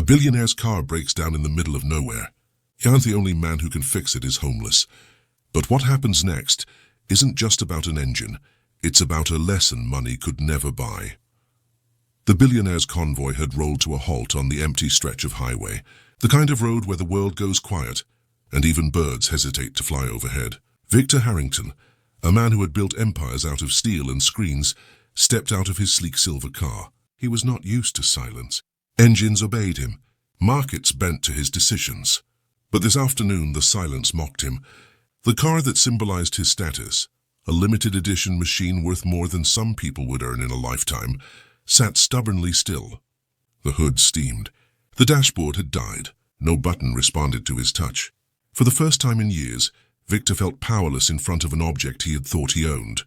billionaire's car breaks down in the middle of nowhere. He the only man who can fix it is homeless. But what happens next isn't just about an engine. It's about a lesson money could never buy. The billionaire's convoy had rolled to a halt on the empty stretch of highway, the kind of road where the world goes quiet, and even birds hesitate to fly overhead. Victor Harrington, a man who had built empires out of steel and screens, stepped out of his sleek silver car. He was not used to silence. Engines obeyed him. Markets bent to his decisions. But this afternoon the silence mocked him. The car that symbolized his status, a limited edition machine worth more than some people would earn in a lifetime, sat stubbornly still. The hood steamed. The dashboard had died. No button responded to his touch. For the first time in years, Victor felt powerless in front of an object he had thought he owned.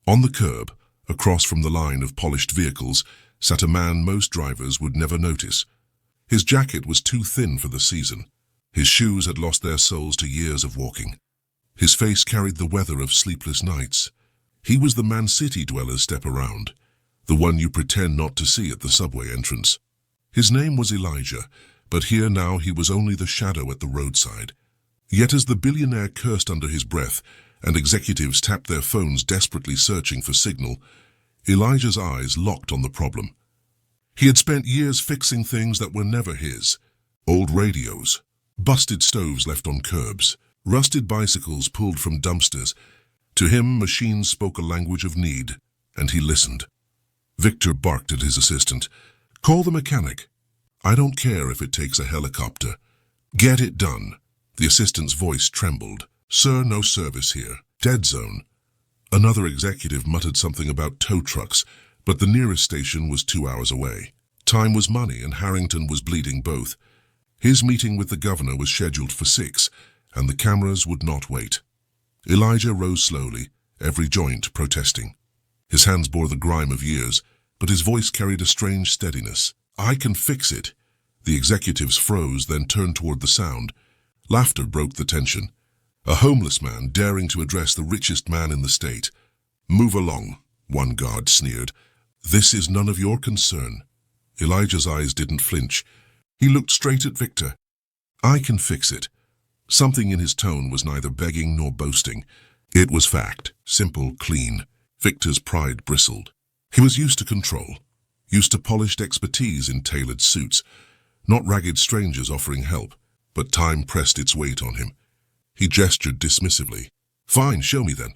On the curb, across from the line of polished vehicles, sat a man most drivers would never notice. His jacket was too thin for the season. His shoes had lost their soles to years of walking. His face carried the weather of sleepless nights. He was the man city dwellers step around, the one you pretend not to see at the subway entrance. His name was Elijah, but here now he was only the shadow at the roadside. Yet as the billionaire cursed under his breath and executives tapped their phones desperately searching for signal, Elijah's eyes locked on the problem. He had spent years fixing things that were never his. Old radios, busted stoves left on curbs, rusted bicycles pulled from dumpsters. To him, machines spoke a language of need, and he listened. Victor barked at his assistant. "Call the mechanic. I don't care if it takes a helicopter. Get it done." The assistant's voice trembled. "Sir, no service here. Dead zone." Another executive muttered something about tow trucks, but the nearest station was 2 hours away. Time was money, and Harrington was bleeding both. His meeting with the governor was scheduled for 6, and the cameras would not wait. Elijah rose slowly, every joint protesting. His hands bore the grime of years, but his voice carried a strange steadiness. "I can fix it." The executives froze, then turned toward the sound. Laughter broke the tension. A homeless man daring to address the richest man in the state. "Move along," one guard sneered. "This is none of your concern." Elijah's eyes didn't flinch. He looked straight at Victor. "I can fix it." Something in his tone was neither begging nor boasting. It was fact, simple, clean. Victor's pride bristled. He was used to control, used to polished expertise in tailored suits, not ragged strangers offering help, but time pressed its weight on him. He gestured dismissively. "Fine, show me then."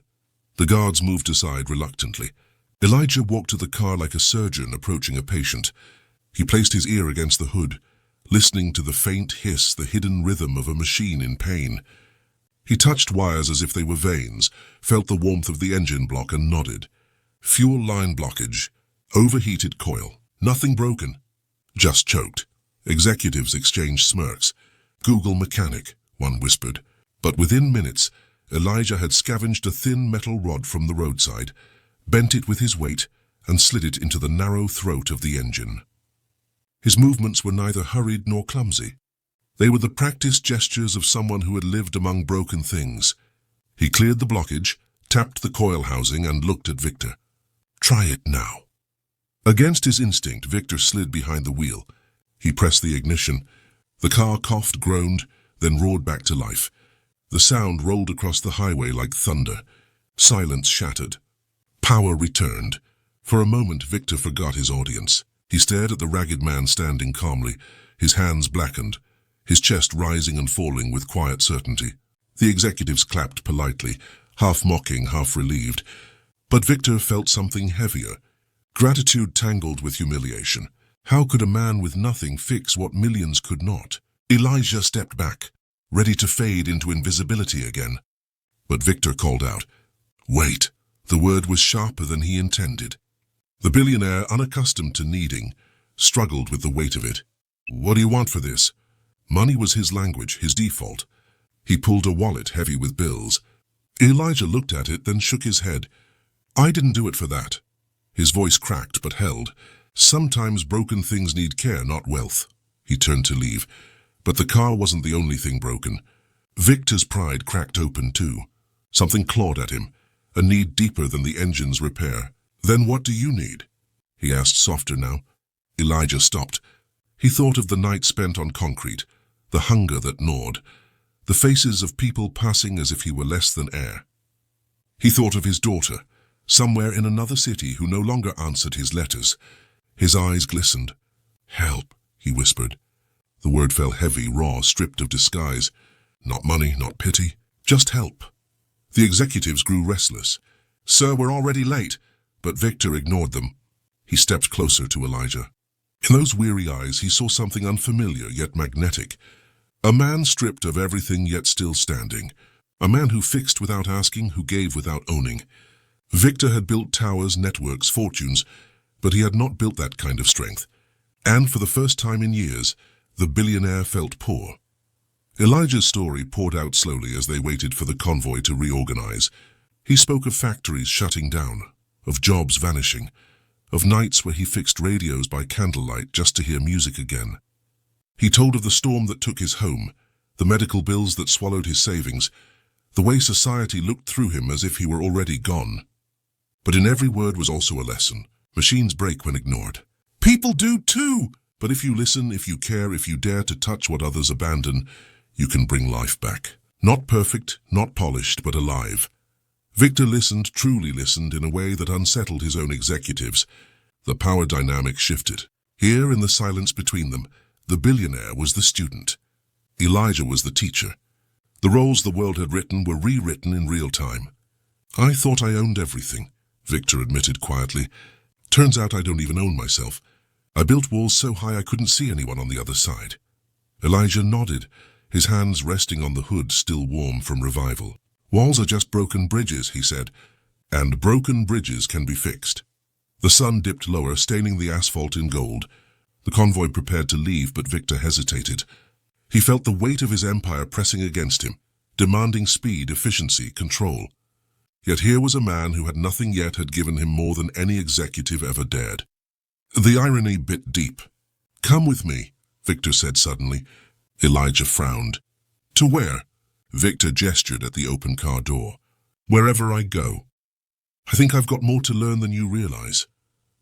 The guards moved aside reluctantly. Elijah walked to the car like a surgeon approaching a patient. He placed his ear against the hood, listening to the faint hiss, the hidden rhythm of a machine in pain. He touched wires as if they were veins, felt the warmth of the engine block and nodded. Fuel line blockage, overheated coil, nothing broken, just choked. Executives exchanged smirks. "Google mechanic," one whispered. But within minutes, Elijah had scavenged a thin metal rod from the roadside, bent it with his weight, and slid it into the narrow throat of the engine. His movements were neither hurried nor clumsy. They were the practiced gestures of someone who had lived among broken things. He cleared the blockage, tapped the coil housing, and looked at Victor. "Try it now." Against his instinct, Victor slid behind the wheel. He pressed the ignition. The car coughed, groaned, then roared back to life. The sound rolled across the highway like thunder. Silence shattered. Power returned. For a moment, Victor forgot his audience. He stared at the ragged man standing calmly, his hands blackened, his chest rising and falling with quiet certainty. The executives clapped politely, half mocking, half relieved. But Victor felt something heavier. Gratitude tangled with humiliation. How could a man with nothing fix what millions could not? Elijah stepped back, ready to fade into invisibility again. But Victor called out, "Wait." The word was sharper than he intended. The billionaire, unaccustomed to needing, struggled with the weight of it. "What do you want for this?" Money was his language, his default. He pulled a wallet heavy with bills. Elijah looked at it, then shook his head. "I didn't do it for that." His voice cracked but held. "Sometimes broken things need care, not wealth." He turned to leave. But the car wasn't the only thing broken. Victor's pride cracked open too. Something clawed at him, a need deeper than the engine's repair. "Then what do you need?" he asked softer now. Elijah stopped. He thought of the night spent on concrete, the hunger that gnawed, the faces of people passing as if he were less than air. He thought of his daughter, somewhere in another city, who no longer answered his letters. His eyes glistened. "Help," he whispered. The word fell heavy, raw, stripped of disguise. Not money, not pity, just help. The executives grew restless. "Sir, we're already late." But Victor ignored them. He stepped closer to Elijah. In those weary eyes he saw something unfamiliar yet magnetic. A man stripped of everything yet still standing. A man who fixed without asking, who gave without owning. Victor had built towers, networks, fortunes, but he had not built that kind of strength. And for the first time in years, the billionaire felt poor. Elijah's story poured out slowly as they waited for the convoy to reorganize. He spoke of factories shutting down, of jobs vanishing, of nights where he fixed radios by candlelight just to hear music again. He told of the storm that took his home, the medical bills that swallowed his savings, the way society looked through him as if he were already gone. But in every word was also a lesson. Machines break when ignored. People do too! But if you listen, if you care, if you dare to touch what others abandon, you can bring life back. Not perfect, not polished, but alive. Victor listened, truly listened, in a way that unsettled his own executives. The power dynamic shifted. Here, in the silence between them, the billionaire was the student. Elijah was the teacher. The roles the world had written were rewritten in real time. "I thought I owned everything," Victor admitted quietly. "Turns out I don't even own myself. I built walls so high I couldn't see anyone on the other side." Elijah nodded, his hands resting on the hood still warm from revival. "Walls are just broken bridges," he said, "and broken bridges can be fixed." The sun dipped lower, staining the asphalt in gold. The convoy prepared to leave, but Victor hesitated. He felt the weight of his empire pressing against him, demanding speed, efficiency, control. Yet here was a man who had nothing yet had given him more than any executive ever dared. The irony bit deep. "Come with me," Victor said suddenly. Elijah frowned. "To where?" Victor gestured at the open car door. "Wherever I go. I think I've got more to learn than you realize."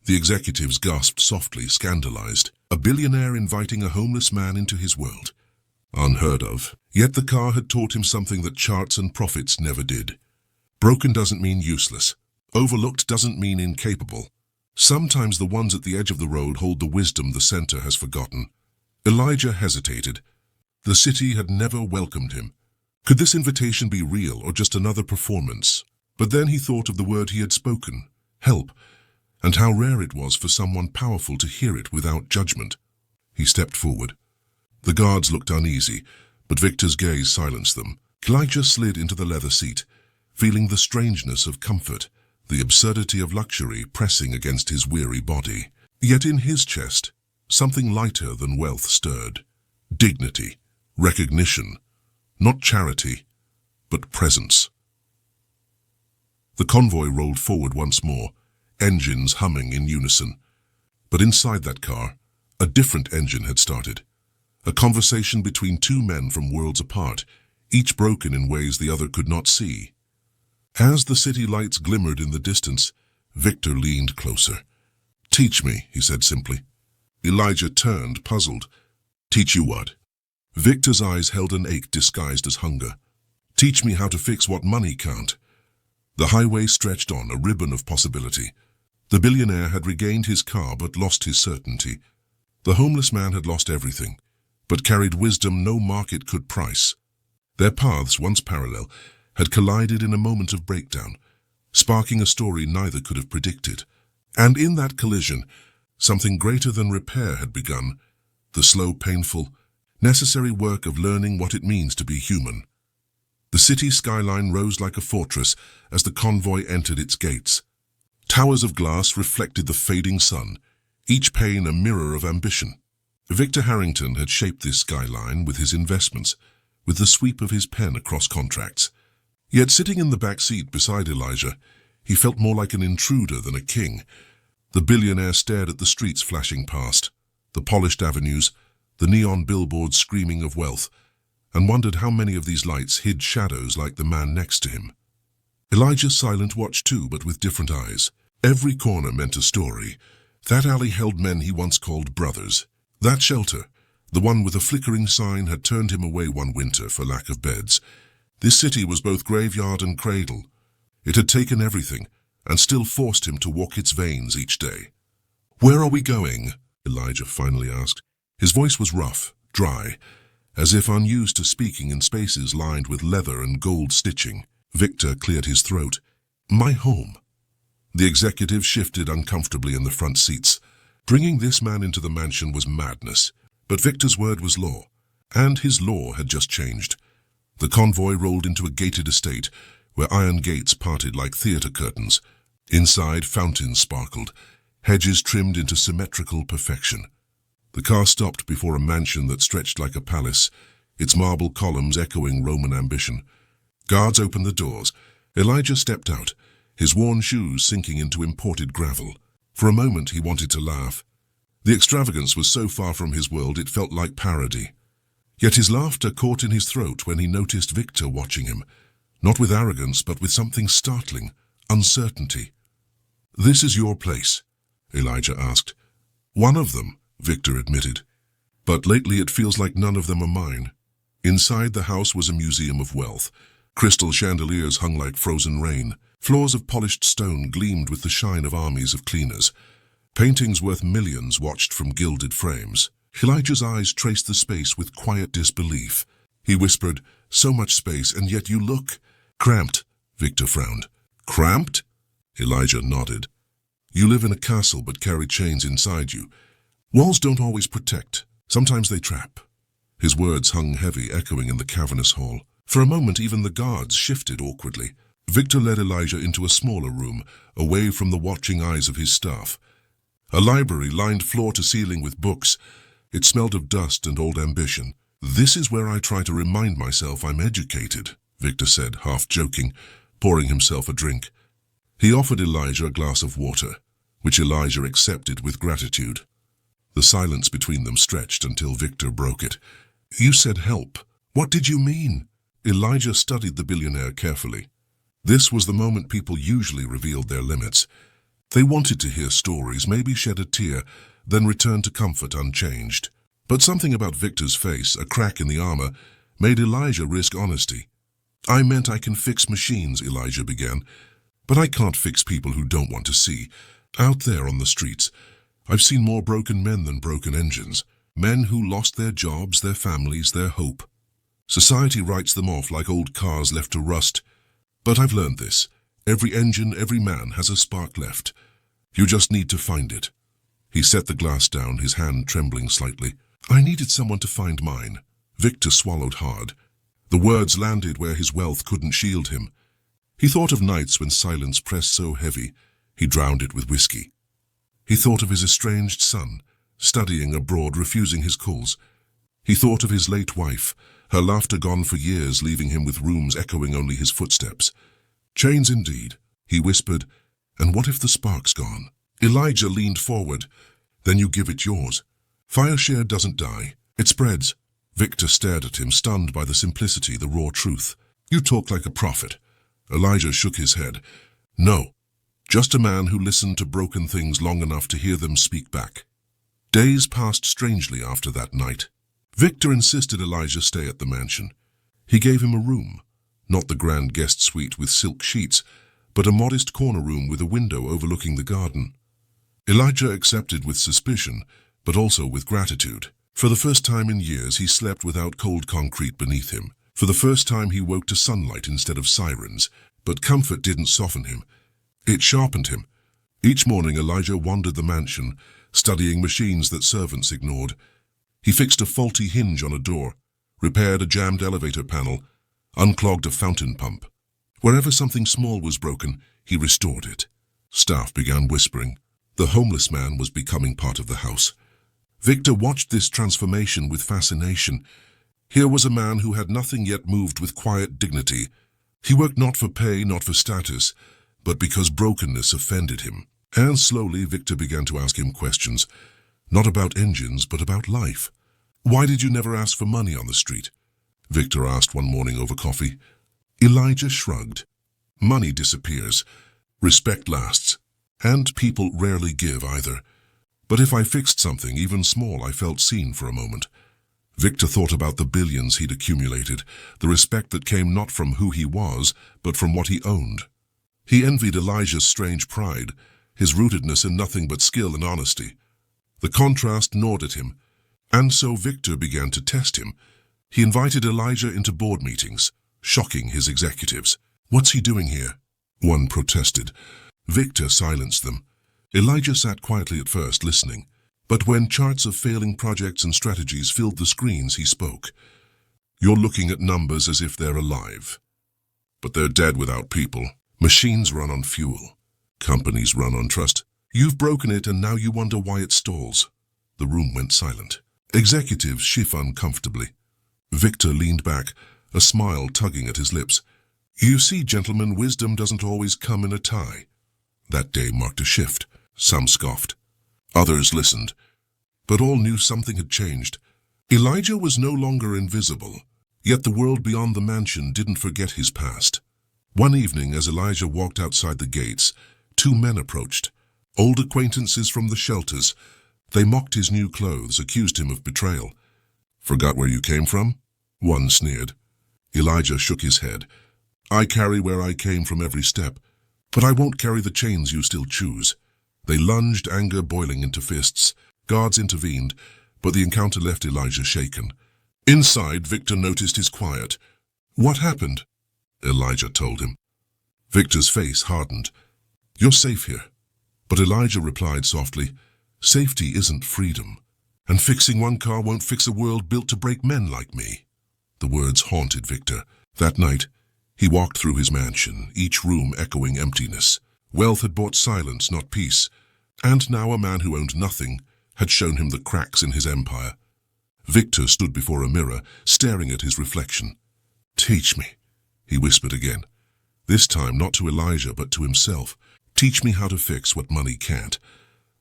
The executives gasped softly, scandalized. A billionaire inviting a homeless man into his world. Unheard of. Yet the car had taught him something that charts and profits never did. Broken doesn't mean useless. Overlooked doesn't mean incapable. Sometimes the ones at the edge of the road hold the wisdom the center has forgotten. Elijah hesitated. The city had never welcomed him. Could this invitation be real or just another performance? But then he thought of the word he had spoken, help, and how rare it was for someone powerful to hear it without judgment. He stepped forward. The guards looked uneasy, but Victor's gaze silenced them. Elijah slid into the leather seat, feeling the strangeness of comfort, the absurdity of luxury pressing against his weary body. Yet in his chest, something lighter than wealth stirred. Dignity, recognition, not charity, but presence. The convoy rolled forward once more, engines humming in unison. But inside that car, a different engine had started. A conversation between two men from worlds apart, each broken in ways the other could not see. As the city lights glimmered in the distance, Victor leaned closer. "Teach me," he said simply. Elijah turned, puzzled. "Teach you what?" Victor's eyes held an ache disguised as hunger. "Teach me how to fix what money can't." The highway stretched on, a ribbon of possibility. The billionaire had regained his car but lost his certainty. The homeless man had lost everything, but carried wisdom no market could price. Their paths, once parallel, had collided in a moment of breakdown, sparking a story neither could have predicted. And in that collision, something greater than repair had begun, the slow, painful, necessary work of learning what it means to be human. The city skyline rose like a fortress as the convoy entered its gates. Towers of glass reflected the fading sun, each pane a mirror of ambition. Victor Harrington had shaped this skyline with his investments, with the sweep of his pen across contracts. Yet sitting in the back seat beside Elijah, he felt more like an intruder than a king. The billionaire stared at the streets flashing past, the polished avenues, the neon billboards screaming of wealth, and wondered how many of these lights hid shadows like the man next to him. Elijah's silent watched too, but with different eyes. Every corner meant a story. That alley held men he once called brothers. That shelter, the one with a flickering sign, had turned him away one winter for lack of beds. This city was both graveyard and cradle. It had taken everything, and still forced him to walk its veins each day. "Where are we going?" Elijah finally asked. His voice was rough, dry, as if unused to speaking in spaces lined with leather and gold stitching. Victor cleared his throat. "My home." The executive shifted uncomfortably in the front seats. Bringing this man into the mansion was madness, but Victor's word was law, and his law had just changed. The convoy rolled into a gated estate, where iron gates parted like theater curtains. Inside, fountains sparkled, hedges trimmed into symmetrical perfection. The car stopped before a mansion that stretched like a palace, its marble columns echoing Roman ambition. Guards opened the doors. Elijah stepped out, his worn shoes sinking into imported gravel. For a moment he wanted to laugh. The extravagance was so far from his world it felt like parody. Yet his laughter caught in his throat when he noticed Victor watching him, not with arrogance but with something startling, uncertainty. "This is your place?" Elijah asked. "One of them," Victor admitted. "But lately it feels like none of them are mine." Inside the house was a museum of wealth. Crystal chandeliers hung like frozen rain. Floors of polished stone gleamed with the shine of armies of cleaners. Paintings worth millions watched from gilded frames. Elijah's eyes traced the space with quiet disbelief. He whispered, "So much space, and yet you look cramped." Victor frowned. "Cramped?" Elijah nodded. "You live in a castle but carry chains inside you. Walls don't always protect. Sometimes they trap." His words hung heavy, echoing in the cavernous hall. For a moment even the guards shifted awkwardly. Victor led Elijah into a smaller room, away from the watching eyes of his staff. A library lined floor to ceiling with books. It smelled of dust and old ambition. "This is where I try to remind myself I'm educated," Victor said, half joking, pouring himself a drink. He offered Elijah a glass of water, which Elijah accepted with gratitude. The silence between them stretched until Victor broke it. "You said help. What did you mean?" Elijah studied the billionaire carefully. This was the moment people usually revealed their limits. They wanted to hear stories, maybe shed a tear, then return to comfort unchanged. But something about Victor's face, a crack in the armor, made Elijah risk honesty. "I meant I can fix machines," Elijah began, "but I can't fix people who don't want to see. Out there on the streets, I've seen more broken men than broken engines. Men who lost their jobs, their families, their hope. Society writes them off like old cars left to rust. But I've learned this. Every engine, every man has a spark left. You just need to find it." He set the glass down, his hand trembling slightly. "I needed someone to find mine." Victor swallowed hard. The words landed where his wealth couldn't shield him. He thought of nights when silence pressed so heavy, he drowned it with whiskey. He thought of his estranged son, studying abroad, refusing his calls. He thought of his late wife, her laughter gone for years, leaving him with rooms echoing only his footsteps. "Chains indeed," he whispered, "and what if the spark's gone?" Elijah leaned forward. "Then you give it yours. Fire share doesn't die, it spreads." Victor stared at him, stunned by the simplicity, the raw truth. "You talk like a prophet." Elijah shook his head. "No, just a man who listened to broken things long enough to hear them speak back." Days passed strangely after that night. Victor insisted Elijah stay at the mansion. He gave him a room, not the grand guest suite with silk sheets, but a modest corner room with a window overlooking the garden. Elijah accepted with suspicion, but also with gratitude. For the first time in years, he slept without cold concrete beneath him. For the first time, he woke to sunlight instead of sirens. But comfort didn't soften him. It sharpened him. Each morning, Elijah wandered the mansion, studying machines that servants ignored. He fixed a faulty hinge on a door, repaired a jammed elevator panel, unclogged a fountain pump. Wherever something small was broken, he restored it. Staff began whispering. The homeless man was becoming part of the house. Victor watched this transformation with fascination. Here was a man who had nothing yet moved with quiet dignity. He worked not for pay, not for status, but because brokenness offended him. And slowly Victor began to ask him questions, not about engines, but about life. "Why did you never ask for money on the street?" Victor asked one morning over coffee. Elijah shrugged. "Money disappears. Respect lasts. And people rarely give either. But if I fixed something, even small, I felt seen for a moment. Victor thought about the billions he'd accumulated, the respect that came not from who he was, but from what he owned. He envied Elijah's strange pride, his rootedness in nothing but skill and honesty. The contrast gnawed at him, and so Victor began to test him. He invited Elijah into board meetings, shocking his executives. "What's he doing here?" one protested. Victor silenced them. Elijah sat quietly at first, listening. But when charts of failing projects and strategies filled the screens, he spoke. "You're looking at numbers as if they're alive. But they're dead without people. Machines run on fuel. Companies run on trust. You've broken it, and now you wonder why it stalls." The room went silent. Executives shift uncomfortably. Victor leaned back, a smile tugging at his lips. "You see, gentlemen, wisdom doesn't always come in a tie." That day marked a shift. Some scoffed. Others listened. But all knew something had changed. Elijah was no longer invisible, yet the world beyond the mansion didn't forget his past. One evening, as Elijah walked outside the gates, two men approached, old acquaintances from the shelters. They mocked his new clothes, accused him of betrayal. "Forgot where you came from?" one sneered. Elijah shook his head. "I carry where I came from every step, but I won't carry the chains you still choose." They lunged, anger boiling into fists. Guards intervened, but the encounter left Elijah shaken. Inside, Victor noticed his quiet. "What happened?" Elijah told him. Victor's face hardened. "You're safe here." But Elijah replied softly, "Safety isn't freedom, and fixing one car won't fix a world built to break men like me." The words haunted Victor. That night, he walked through his mansion, each room echoing emptiness. Wealth had bought silence, not peace, and now a man who owned nothing had shown him the cracks in his empire. Victor stood before a mirror, staring at his reflection. "Teach me," he whispered again. This time not to Elijah, but to himself. "Teach me how to fix what money can't."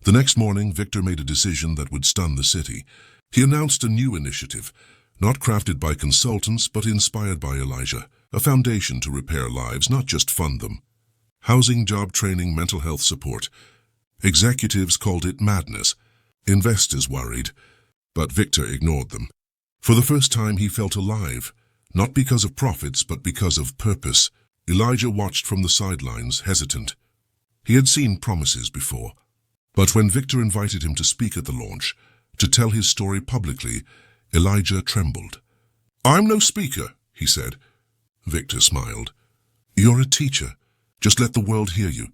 The next morning, Victor made a decision that would stun the city. He announced a new initiative, not crafted by consultants, but inspired by Elijah, a foundation to repair lives, not just fund them. Housing, job training, mental health support. Executives called it madness. Investors worried, but Victor ignored them. For the first time, he felt alive, not because of profits, but because of purpose. Elijah watched from the sidelines, hesitant. He had seen promises before. But when Victor invited him to speak at the launch, to tell his story publicly, Elijah trembled. "I'm no speaker," he said. Victor smiled. "You're a teacher. Just let the world hear you."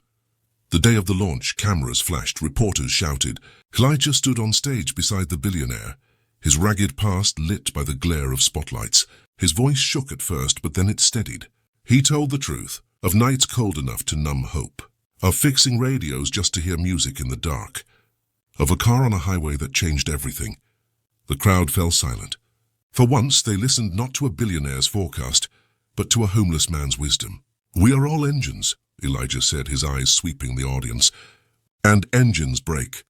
The day of the launch, cameras flashed, reporters shouted. Elijah stood on stage beside the billionaire, his ragged past lit by the glare of spotlights. His voice shook at first, but then it steadied. He told the truth, of nights cold enough to numb hope, of fixing radios just to hear music in the dark, of a car on a highway that changed everything. The crowd fell silent. For once, they listened not to a billionaire's forecast, but to a homeless man's wisdom. "We are all engines," Elijah said, his eyes sweeping the audience. "And engines break.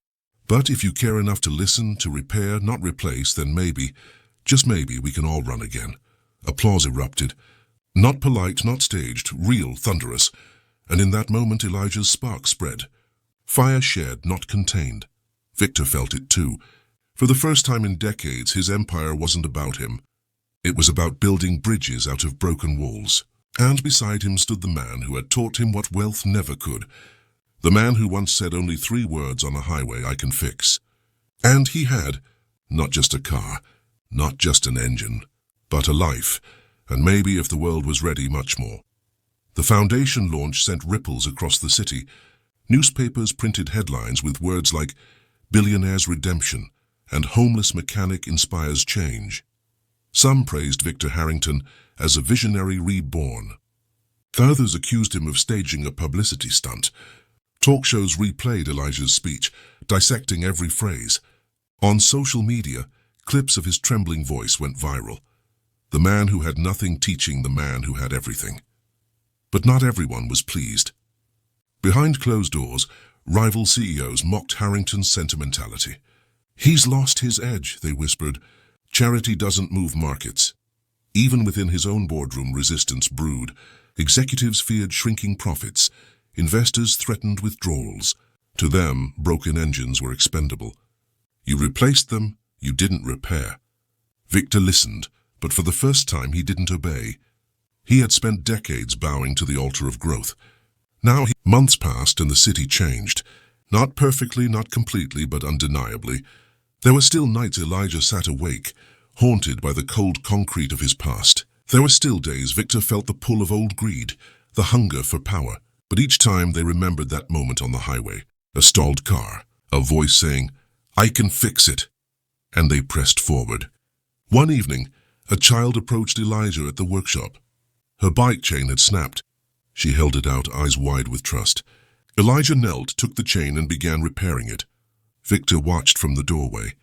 But if you care enough to listen, to repair, not replace, then maybe, just maybe, we can all run again." Applause erupted. Not polite, not staged, real, thunderous. And in that moment, Elijah's spark spread. Fire shared, not contained. Victor felt it too. For the first time in decades, his empire wasn't about him. It was about building bridges out of broken walls. And beside him stood the man who had taught him what wealth never could. The man who once said only 3 words on a highway, "I can fix." And he had, not just a car, not just an engine, but a life, and maybe, if the world was ready, much more. The foundation launch sent ripples across the city. Newspapers printed headlines with words like "Billionaire's Redemption" and "Homeless Mechanic Inspires Change." Some praised Victor Harrington as a visionary reborn. Others accused him of staging a publicity stunt. Talk shows replayed Elijah's speech, dissecting every phrase. On social media, clips of his trembling voice went viral. The man who had nothing teaching the man who had everything. But not everyone was pleased. Behind closed doors, rival CEOs mocked Harrington's sentimentality. "He's lost his edge," they whispered. "Charity doesn't move markets." Even within his own boardroom, resistance brewed. Executives feared shrinking profits. Investors threatened withdrawals. To them, broken engines were expendable. You replaced them, you didn't repair. Victor listened, but for the first time he didn't obey. He had spent decades bowing to the altar of growth. Months passed and the city changed. Not perfectly, not completely, but undeniably. There were still nights Elijah sat awake, haunted by the cold concrete of his past. There were still days Victor felt the pull of old greed, the hunger for power. But each time they remembered that moment on the highway, a stalled car, a voice saying, "I can fix it." And they pressed forward. One evening, a child approached Elijah at the workshop. Her bike chain had snapped. She held it out, eyes wide with trust. Elijah knelt, took the chain, and began repairing it. Victor watched from the doorway.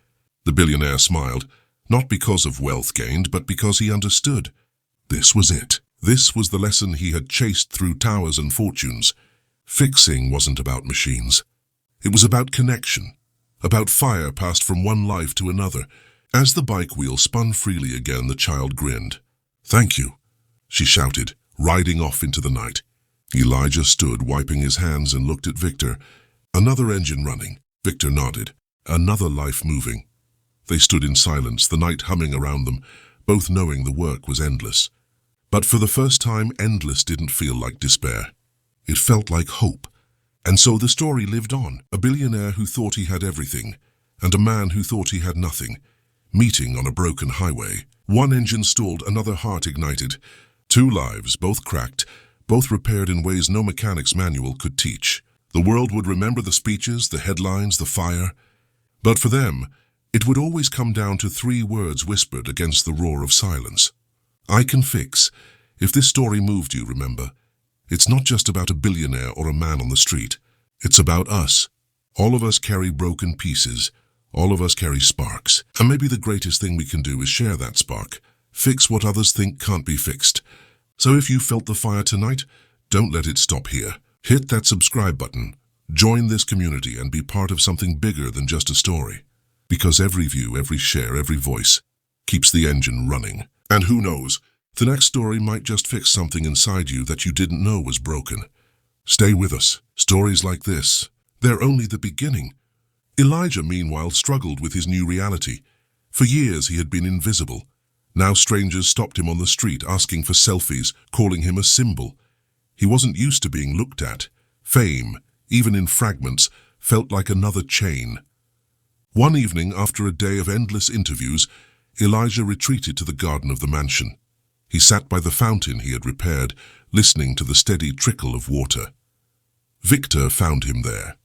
The billionaire smiled, not because of wealth gained, but because he understood. This was it. This was the lesson he had chased through towers and fortunes. Fixing wasn't about machines. It was about connection, about fire passed from one life to another. As the bike wheel spun freely again, the child grinned. "Thank you," she shouted, riding off into the night. Elijah stood, wiping his hands, and looked at Victor. Another engine running. Victor nodded. Another life moving. They stood in silence, the night humming around them, both knowing the work was endless. But for the first time, endless didn't feel like despair. It felt like hope. And so the story lived on. A billionaire who thought he had everything, and a man who thought he had nothing, meeting on a broken highway. One engine stalled, another heart ignited. Two lives, both cracked, both repaired in ways no mechanic's manual could teach. The world would remember the speeches, the headlines, the fire. But for them, it would always come down to three words whispered against the roar of silence. I can fix. If this story moved you, remember, it's not just about a billionaire or a man on the street. It's about us. All of us carry broken pieces. All of us carry sparks. And maybe the greatest thing we can do is share that spark. Fix what others think can't be fixed. So if you felt the fire tonight, don't let it stop here. Hit that subscribe button. Join this community and be part of something bigger than just a story. Because every view, every share, every voice keeps the engine running. And who knows, the next story might just fix something inside you that you didn't know was broken. Stay with us. Stories like this, they're only the beginning. Elijah, meanwhile, struggled with his new reality. For years he had been invisible. Now strangers stopped him on the street, asking for selfies, calling him a symbol. He wasn't used to being looked at. Fame, even in fragments, felt like another chain. One evening, after a day of endless interviews, Elijah retreated to the garden of the mansion. He sat by the fountain he had repaired, listening to the steady trickle of water. Victor found him there.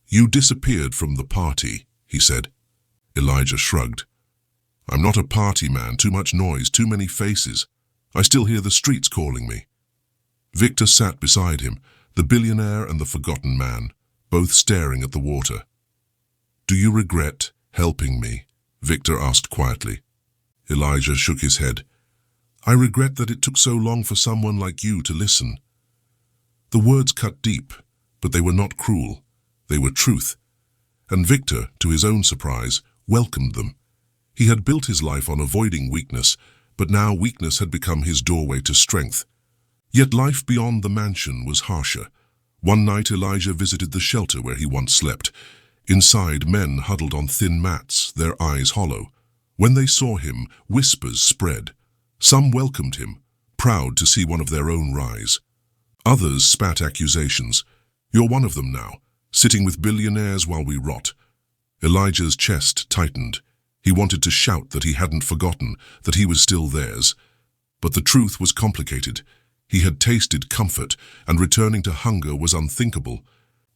"You disappeared from the party," he said. Elijah shrugged. "I'm not a party man, too much noise, too many faces. I still hear the streets calling me." Victor sat beside him, the billionaire and the forgotten man, both staring at the water. "Do you regret helping me?" Victor asked quietly. Elijah shook his head. "I regret that it took so long for someone like you to listen." The words cut deep, but they were not cruel. They were truth. And Victor, to his own surprise, welcomed them. He had built his life on avoiding weakness, but now weakness had become his doorway to strength. Yet life beyond the mansion was harsher. One night Elijah visited the shelter where he once slept. Inside, men huddled on thin mats, their eyes hollow. When they saw him, whispers spread. Some welcomed him, proud to see one of their own rise. Others spat accusations. "You're one of them now, sitting with billionaires while we rot." Elijah's chest tightened. He wanted to shout that he hadn't forgotten, that he was still theirs. But the truth was complicated. He had tasted comfort, and returning to hunger was unthinkable.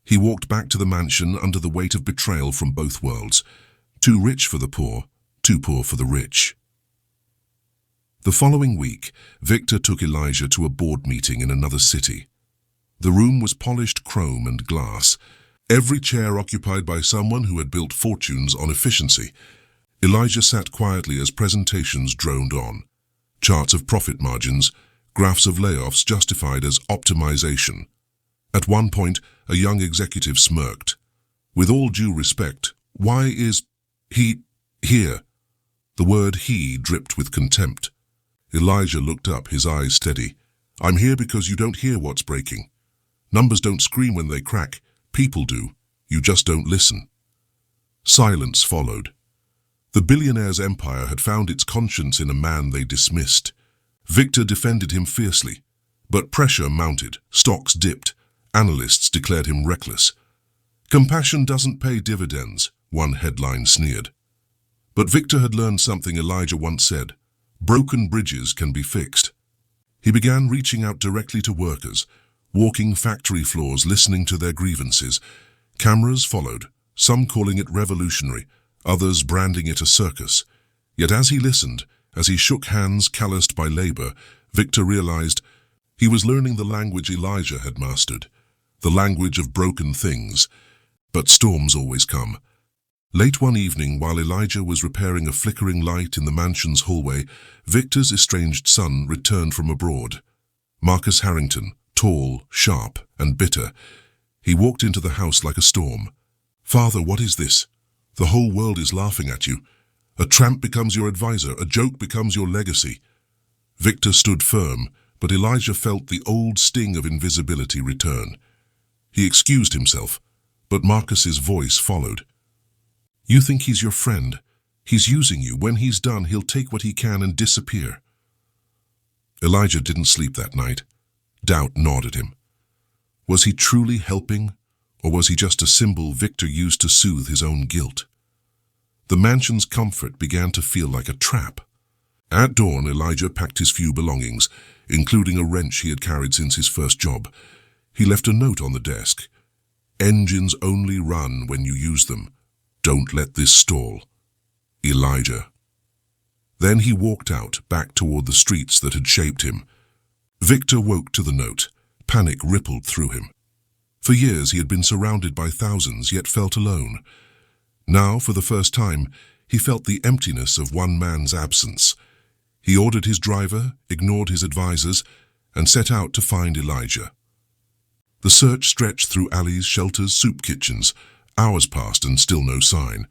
He walked back to the mansion under the weight of betrayal from both worlds. Too rich for the poor, too poor for the rich. The following week, Victor took Elijah to a board meeting in another city. The room was polished chrome and glass, every chair occupied by someone who had built fortunes on efficiency. Elijah sat quietly as presentations droned on. Charts of profit margins, graphs of layoffs justified as optimization. At one point, a young executive smirked. "With all due respect, why is he here?" The word "he" dripped with contempt. Elijah looked up, his eyes steady. "I'm here because you don't hear what's breaking. Numbers don't scream when they crack. People do. You just don't listen." Silence followed. The billionaire's empire had found its conscience in a man they dismissed. Victor defended him fiercely, but pressure mounted, stocks dipped, analysts declared him reckless. "Compassion doesn't pay dividends," one headline sneered. But Victor had learned something Elijah once said: broken bridges can be fixed. He began reaching out directly to workers, walking factory floors, listening to their grievances. Cameras followed, some calling it revolutionary, others branding it a circus. Yet as he listened, as he shook hands calloused by labor, Victor realized he was learning the language Elijah had mastered, the language of broken things. But storms always come. Late one evening, while Elijah was repairing a flickering light in the mansion's hallway, Victor's estranged son returned from abroad. Marcus Harrington, tall, sharp, and bitter. He walked into the house like a storm. "Father, what is this? The whole world is laughing at you. A tramp becomes your advisor, a joke becomes your legacy." Victor stood firm, but Elijah felt the old sting of invisibility return. He excused himself, but Marcus's voice followed. "You think he's your friend. He's using you. When he's done, he'll take what he can and disappear." Elijah didn't sleep that night. Doubt gnawed at him. Was he truly helping, or was he just a symbol Victor used to soothe his own guilt? The mansion's comfort began to feel like a trap. At dawn, Elijah packed his few belongings, including a wrench he had carried since his first job. He left a note on the desk. "Engines only run when you use them. Don't let this stall. Elijah." Then he walked out, back toward the streets that had shaped him. Victor woke to the note. Panic rippled through him. For years he had been surrounded by thousands, yet felt alone. Now, for the first time, he felt the emptiness of one man's absence. He ordered his driver, ignored his advisors, and set out to find Elijah. The search stretched through alleys, shelters, soup kitchens. Hours passed and still no sign.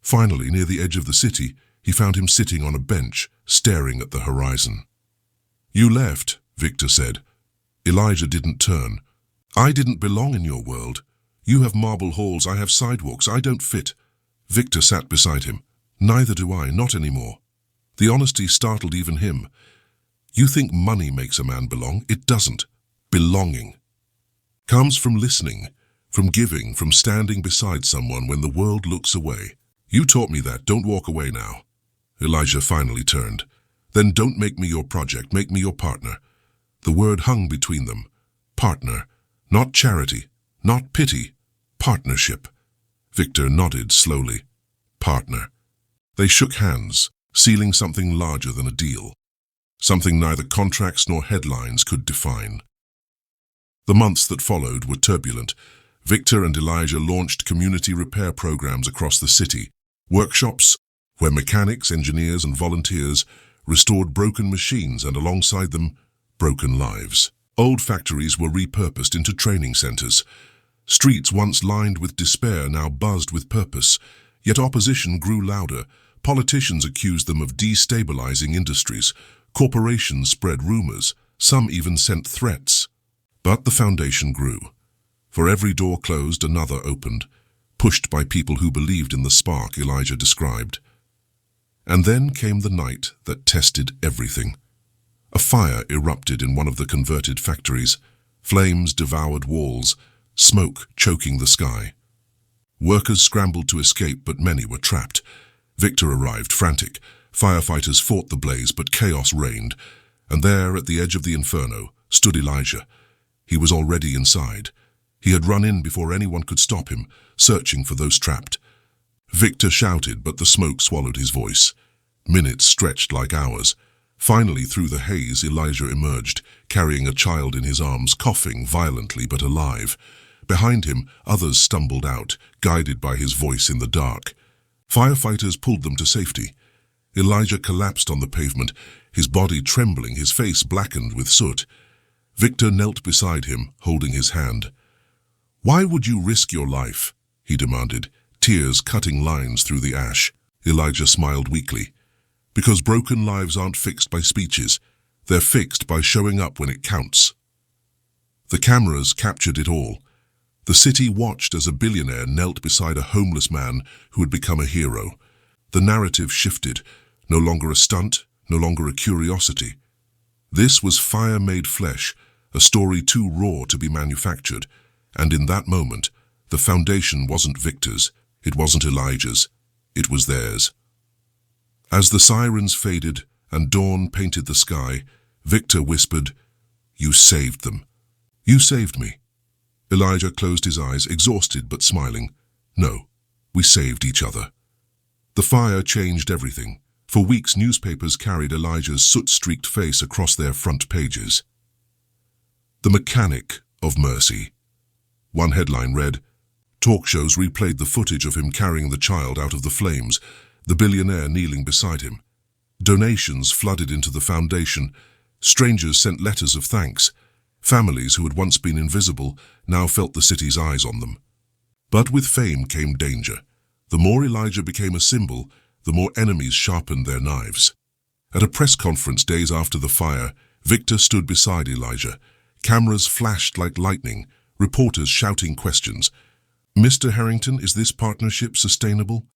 Finally, near the edge of the city, he found him sitting on a bench, staring at the horizon. "You left," Victor said. Elijah didn't turn. "I didn't belong in your world. You have marble halls, I have sidewalks. I don't fit." Victor sat beside him. "Neither do I, not anymore." The honesty startled even him. "You think money makes a man belong? It doesn't. Belonging comes from listening, from giving, from standing beside someone when the world looks away. You taught me that. Don't walk away now." Elijah finally turned. "Then don't make me your project. Make me your partner." The word hung between them. Partner. Not charity. Not pity. Partnership. Victor nodded slowly. Partner. They shook hands, sealing something larger than a deal. Something neither contracts nor headlines could define. The months that followed were turbulent. Victor and Elijah launched community repair programs across the city, workshops where mechanics, engineers, and volunteers restored broken machines and, alongside them, broken lives. Old factories were repurposed into training centers. Streets once lined with despair now buzzed with purpose. Yet opposition grew louder. Politicians accused them of destabilizing industries. Corporations spread rumors. Some even sent threats. But the foundation grew. For every door closed, another opened, pushed by people who believed in the spark Elijah described. And then came the night that tested everything. A fire erupted in one of the converted factories. Flames devoured walls, smoke choking the sky. Workers scrambled to escape, but many were trapped. Victor arrived, frantic. Firefighters fought the blaze, but chaos reigned. And there, at the edge of the inferno, stood Elijah. He was already inside. He had run in before anyone could stop him, searching for those trapped. Victor shouted, but the smoke swallowed his voice. Minutes stretched like hours. Finally, through the haze, Elijah emerged, carrying a child in his arms, coughing violently but alive. Behind him, others stumbled out, guided by his voice in the dark. Firefighters pulled them to safety. Elijah collapsed on the pavement, his body trembling, his face blackened with soot. Victor knelt beside him, holding his hand. "Why would you risk your life?" he demanded, tears cutting lines through the ash. Elijah smiled weakly. "Because broken lives aren't fixed by speeches. They're fixed by showing up when it counts." The cameras captured it all. The city watched as a billionaire knelt beside a homeless man who had become a hero. The narrative shifted, no longer a stunt, no longer a curiosity. This was fire made flesh, a story too raw to be manufactured, and in that moment, the foundation wasn't Victor's, it wasn't Elijah's, it was theirs. As the sirens faded and dawn painted the sky, Victor whispered, "You saved them. You saved me." Elijah closed his eyes, exhausted but smiling. "No, we saved each other." The fire changed everything. For weeks, newspapers carried Elijah's soot-streaked face across their front pages. "The Mechanic of Mercy." One headline read, "Talk shows replayed the footage of him carrying the child out of the flames, the billionaire kneeling beside him. Donations flooded into the foundation. Strangers sent letters of thanks. Families who had once been invisible now felt the city's eyes on them. But with fame came danger. The more Elijah became a symbol, the more enemies sharpened their knives. At a press conference days after the fire, Victor stood beside Elijah. Cameras flashed like lightning, reporters shouting questions. "Mr. Harrington, is this partnership sustainable?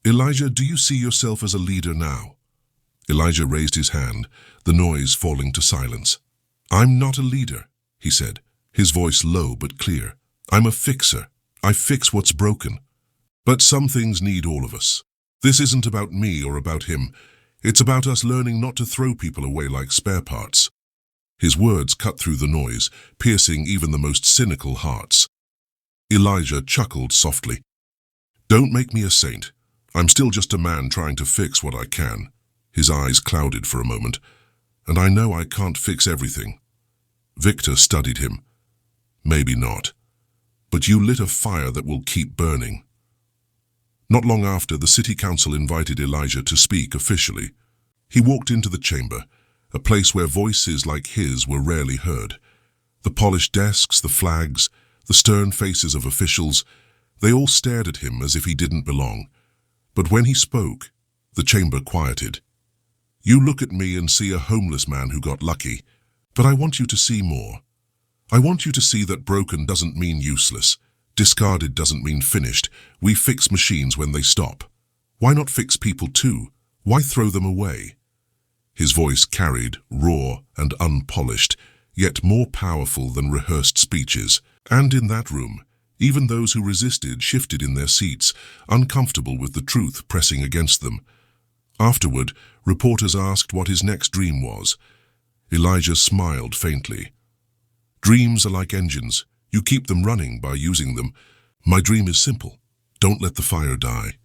Elijah, do you see yourself as a leader now?" Elijah raised his hand, the noise falling to silence. "I'm not a leader," he said, his voice low but clear. "I'm a fixer. I fix what's broken. But some things need all of us. This isn't about me or about him. It's about us learning not to throw people away like spare parts." His words cut through the noise, piercing even the most cynical hearts. Elijah chuckled softly. "Don't make me a saint. I'm still just a man trying to fix what I can." His eyes clouded for a moment. "And I know I can't fix everything." Victor studied him. "Maybe not. But you lit a fire that will keep burning." Not long after, the city council invited Elijah to speak officially. He walked into the chamber, a place where voices like his were rarely heard. The polished desks, the flags, the stern faces of officials, they all stared at him as if he didn't belong. But when he spoke, the chamber quieted. "You look at me and see a homeless man who got lucky, but I want you to see more. I want you to see that broken doesn't mean useless. Discarded doesn't mean finished. We fix machines when they stop. Why not fix people too? Why throw them away?" His voice carried, raw and unpolished, yet more powerful than rehearsed speeches. And in that room, even those who resisted shifted in their seats, uncomfortable with the truth pressing against them. Afterward, reporters asked what his next dream was. Elijah smiled faintly. "Dreams are like engines. You keep them running by using them. My dream is simple. Don't let the fire die."